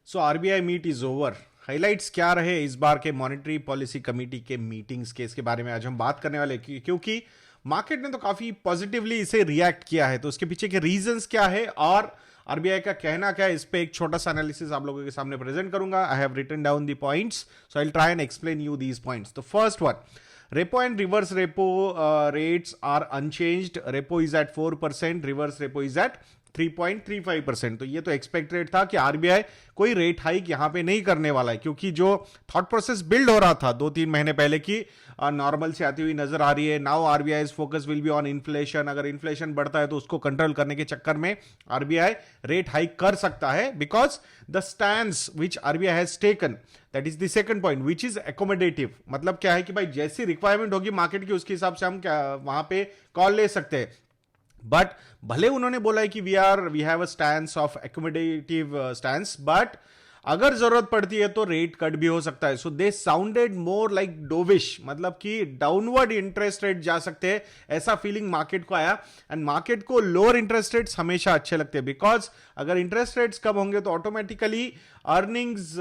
So RBI meet is over. Highlights क्या रहे इस बार के मॉनेटरी पॉलिसी कमेटी के मीटिंग्स के, इसके बारे में आज हम बात करने वाले क्योंकि मार्केट ने तो काफी पॉजिटिवली इसे रिएक्ट किया है, तो उसके पीछे के रीजंस क्या है और आरबीआई का कहना क्या है, इस पे एक छोटा सा एनालिसिस आप लोगों के सामने प्रेजेंट करूंगा। I have written down the points, so I will try and explain you these points. तो first one, repo and reverse repo rates are unchanged. Repo is at 4%, reverse repo is at 3.35%। तो ये तो expect rate था कि RBI कोई rate hike यहां पे नहीं करने वाला है, क्योंकि जो थॉट प्रोसेस बिल्ड हो रहा था 2-3 महीने पहले की नॉर्मल से आती हुई नजर आ रही है। Now RBI focus will be on inflation. अगर इन्फ्लेशन बढ़ता है तो उसको कंट्रोल करने के चक्कर में आरबीआई रेट हाइक कर सकता है, because the stands which RBI has taken, that is the second point, which is accommodative. मतलब क्या है कि भाई जैसी रिक्वायरमेंट होगी मार्केट की, उसके हिसाब से हम क्या वहां पे कॉल ले सकते हैं। बट भले उन्होंने बोला है कि we have a stance of accommodative stance, but अगर जरूरत पड़ती है तो रेट कट भी हो सकता है। सो दे साउंडेड मोर लाइक डोविश, मतलब कि डाउनवर्ड इंटरेस्ट रेट जा सकते हैं, ऐसा फीलिंग मार्केट को आया। एंड मार्केट को लोअर इंटरेस्ट रेट्स हमेशा अच्छे लगते हैं, बिकॉज अगर इंटरेस्ट रेट्स कम होंगे तो ऑटोमेटिकली अर्निंग्स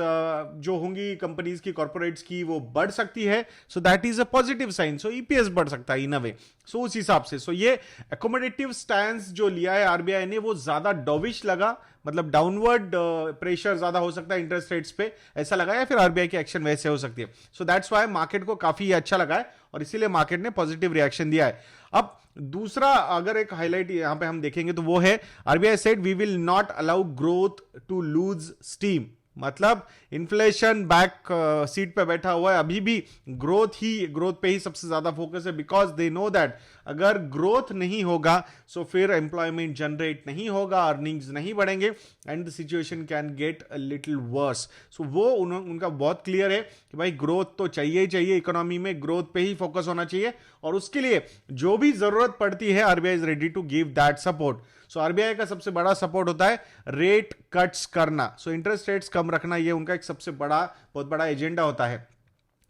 जो होंगी कंपनीज की, कॉर्पोरेट्स की, वो बढ़ सकती है। So that is a positive sign. So EPS बढ़ सकता है इन अ वे। सो उस हिसाब से ये एकोमोडेटिव स्टैंस जो लिया है आरबीआई ने, वो ज्यादा डोविश लगा, मतलब डाउनवर्ड प्रेशर ज्यादा हो सकता है इंटरेस्ट रेट्स पे, ऐसा लगा, या फिर आरबीआई की एक्शन वैसे हो सकती है। सो दैट्स व्हाई मार्केट को काफी अच्छा लगा है और इसीलिए मार्केट ने पॉजिटिव रिएक्शन दिया है। अब दूसरा अगर एक हाईलाइट यहां पे हम देखेंगे तो वो है, RBI said we will not allow growth to lose steam. मतलब इन्फ्लेशन बैक सीट पे बैठा हुआ है, अभी भी ग्रोथ पे ही सबसे ज्यादा फोकस है, बिकॉज दे नो दैट अगर ग्रोथ नहीं होगा सो फिर एम्प्लॉयमेंट जनरेट नहीं होगा, अर्निंग्स नहीं बढ़ेंगे and the situation can get a little worse. So वो उनका बहुत क्लियर है कि भाई ग्रोथ तो चाहिए ही चाहिए, इकोनॉमी में ग्रोथ पे ही फोकस होना चाहिए, और उसके लिए जो भी जरूरत पड़ती है RBI is ready to give that support. So RBI का सबसे बड़ा सपोर्ट होता है रेट कट्स करना, सो इंटरेस्ट रेट्स कम रखना, ये उनका एक सबसे बहुत बड़ा एजेंडा होता है।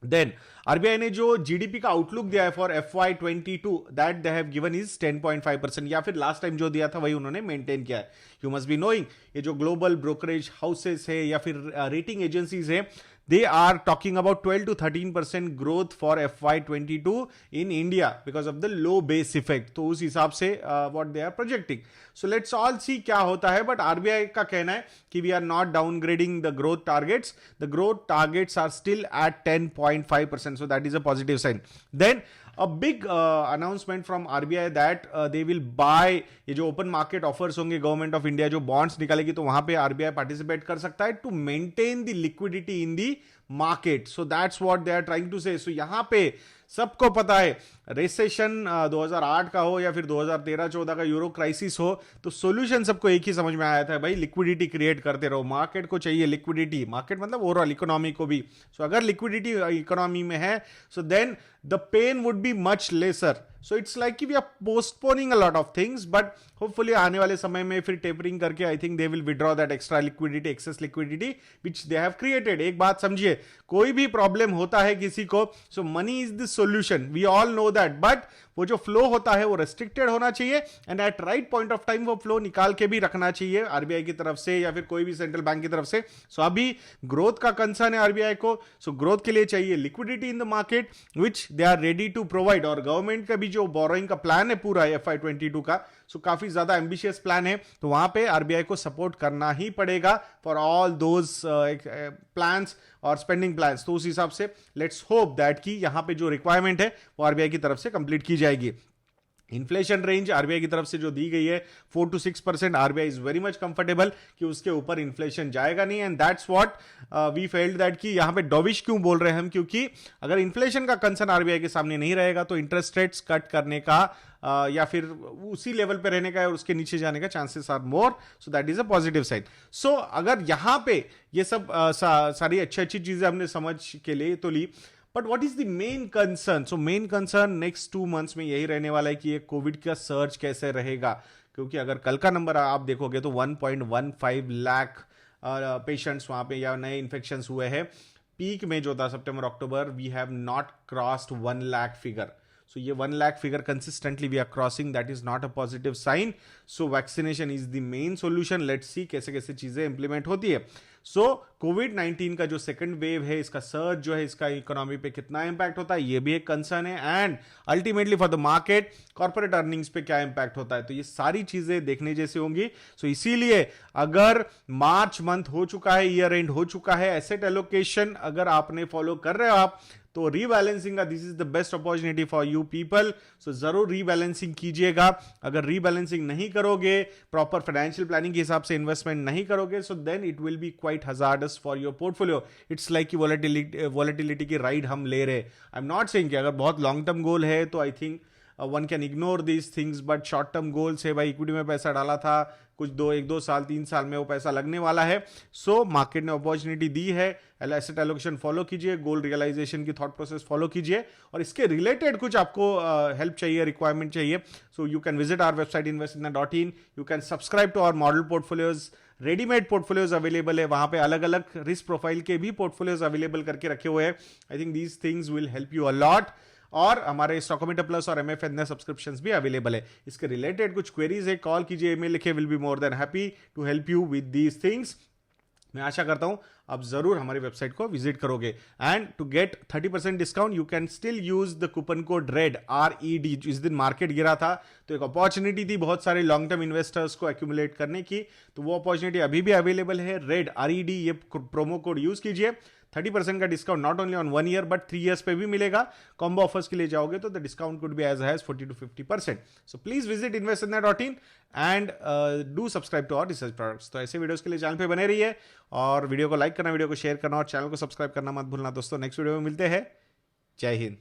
देन आरबीआई ने जो जीडीपी का आउटलुक दिया है for FY22, that they have given is 10.5%, या फिर लास्ट टाइम जो दिया था वही उन्होंने मेंटेन किया है। यू मस्ट बी नोइंग, ये जो ग्लोबल ब्रोकरेज हाउसेस है या फिर रेटिंग एजेंसीज है, they are talking about 12 to 13% growth for FY22 in India because of the low base effect। तो उस हिसाब से what they are projecting। So let's all see क्या होता है, but RBI का कहना है कि we are not downgrading the growth targets, the growth targets are still at 10.5%, so that is a positive sign। Then a big announcement from RBI that they will buy, ये जो open market offers होंगे, government of India जो bonds निकालेगी, तो वहां पे RBI participate कर सकता है to maintain the liquidity in the market. So that's what they are trying to say. So यहां पे सबको पता है, रिसेशन 2008 का हो या फिर 2013-14 का यूरो क्राइसिस हो, तो सॉल्यूशन सबको एक ही समझ में आया था, भाई लिक्विडिटी क्रिएट करते रहो, मार्केट को चाहिए लिक्विडिटी, मार्केट मतलब ओवरऑल इकोनॉमी को भी। सो अगर लिक्विडिटी इकोनॉमी में है, so then the pain would be much lesser. So it's like कि we are postponing a lot of things, but hopefully आने वाले समय में फिर टेपरिंग करके I think they will withdraw that extra liquidity, excess liquidity which they have created. एक बात समझिए, कोई भी प्रॉब्लम होता है किसी को, so money is the solution, we all know that, but वो जो फ्लो होता है वो रेस्ट्रिक्टेड होना चाहिए and at right point of time वो फ्लो निकाल के भी रखना चाहिए आरबीआई की तरफ से या फिर कोई भी सेंट्रल बैंक की तरफ से। सो अभी ग्रोथ का कंसर्न है आरबीआई को, सो ग्रोथ के लिए चाहिए liquidity in the market which they are ready to provide. और गवर्नमेंट का भी जो बोरोइंग का प्लान है पूरा FY22 का, सो काफी ज्यादा एम्बिशियस प्लान है, तो वहां पे आरबीआई को सपोर्ट करना ही पड़ेगा फॉर ऑल दोज प्लान्स और स्पेंडिंग प्लान्स। तो उस हिसाब से लेट्स होप दैट कि यहां पे जो रिक्वायरमेंट है वो आरबीआई की तरफ से कंप्लीट की जाएगी। इन्फ्लेशन रेंज आरबीआई की तरफ से जो दी गई है 4 to 6%, RBI is very much comfortable कि उसके ऊपर इन्फ्लेशन जाएगा नहीं, and that's what we felt that कि यहां पे डोविश क्यों बोल रहे हैं हम, क्योंकि अगर इन्फ्लेशन का कंसर्न आरबीआई के सामने नहीं रहेगा तो इंटरेस्ट रेट्स कट करने का या फिर उसी लेवल पे रहने का और उसके नीचे जाने का chances are more. So that is a positive sign. So अगर यहां पे ये सब सारी अच्छी चीजें हमने समझ के लिए तो ली, but what is the main concern? So main concern next 2 months में यही रहने वाला है कि ये कोविड का सर्ज कैसे रहेगा, क्योंकि अगर कल का नंबर आप देखोगे तो 1.15 लाख पेशेंट्स वहां पे या नए इन्फेक्शंस हुए हैं। पीक में जो था सितंबर अक्टूबर, we have not crossed 1 lakh figure. So ये 1 lakh figure consistently we are crossing, that is not a positive sign. So vaccination is the main solution. Let's see कैसे कैसे चीजें implement होती है. सो कोविड-19 का जो सेकंड वेव है, इसका सर्ज जो है, इसका इकोनॉमी पे कितना इंपैक्ट होता है, ये भी एक कंसर्न है, and ultimately for the market corporate earnings पे क्या इंपैक्ट होता है। तो ये सारी चीजें देखने जैसी होंगी। सो इसीलिए अगर मार्च मंथ हो चुका है, ईयर एंड हो चुका है, एसेट एलोकेशन अगर आपने फॉलो कर रहे हो आप, तो रीबैलेंसिंग का this is the best opportunity for you people. So जरूर रीबैलेंसिंग कीजिएगा। अगर रीबैलेंसिंग नहीं करोगे, प्रॉपर फाइनेंशियल प्लानिंग के हिसाब से इन्वेस्टमेंट नहीं करोगे, so then it will be quite hazardous for your portfolio. It's like कि वॉलेटिलिटी की राइड हम ले रहे। आई एम नॉट सेइंग कि अगर बहुत लॉन्ग टर्म गोल है तो I think one can ignore these things, but short term goals है, भाई इक्विटी में पैसा डाला था, कुछ 1-2 साल 3 साल में वो पैसा लगने वाला है। सो मार्केट ने अपॉर्चुनिटी दी है, एसेट एलोकेशन फॉलो कीजिए, गोल रियलाइजेशन की थॉट प्रोसेस फॉलो कीजिए, और इसके रिलेटेड कुछ आपको हेल्प चाहिए, रिक्वायरमेंट चाहिए, so you can visit our website investindia.in। You can subscribe to our model portfolios, readymade portfolios available है, वहां पे अलग अलग रिस्क प्रोफाइल के भी पोर्टफोलियोज अवेलेबल करके रखे हुए हैं। I think these things will help you a lot. और हमारे स्टॉकोमीटर प्लस और MFN सब्सक्रिप्शंस भी अवेलेबल है। इसके रिलेटेड कुछ क्वेरीज है, कॉल कीजिए, ईमेल लिखे, will be more than happy to help you with these things. मैं आशा करता हूं आप जरूर हमारी वेबसाइट को विजिट करोगे, and to get 30% discount you can still use the coupon code RED। इस दिन मार्केट गिरा था तो एक अपॉर्चुनिटी थी बहुत सारे लॉन्ग टर्म इन्वेस्टर्स को एक्यूमुलेट करने की, तो वो अपॉर्चुनिटी अभी भी अवेलेबल है। RED ये प्रोमो कोड यूज कीजिए, 30% का discount not only on 1 year but 3 years पे भी मिलेगा। कॉम्बो ऑफर्स के लिए जाओगे तो the discount could be as high as 40 to 50%। So please visit investindia.in and do subscribe to our research products. तो ऐसे वीडियोस के लिए चैनल पे बने रहिए, और वीडियो को लाइक करना, वीडियो को शेयर करना, और चैनल को सब्सक्राइब करना मत भूलना दोस्तों। नेक्स्ट वीडियो में मिलते हैं। जय हिंद।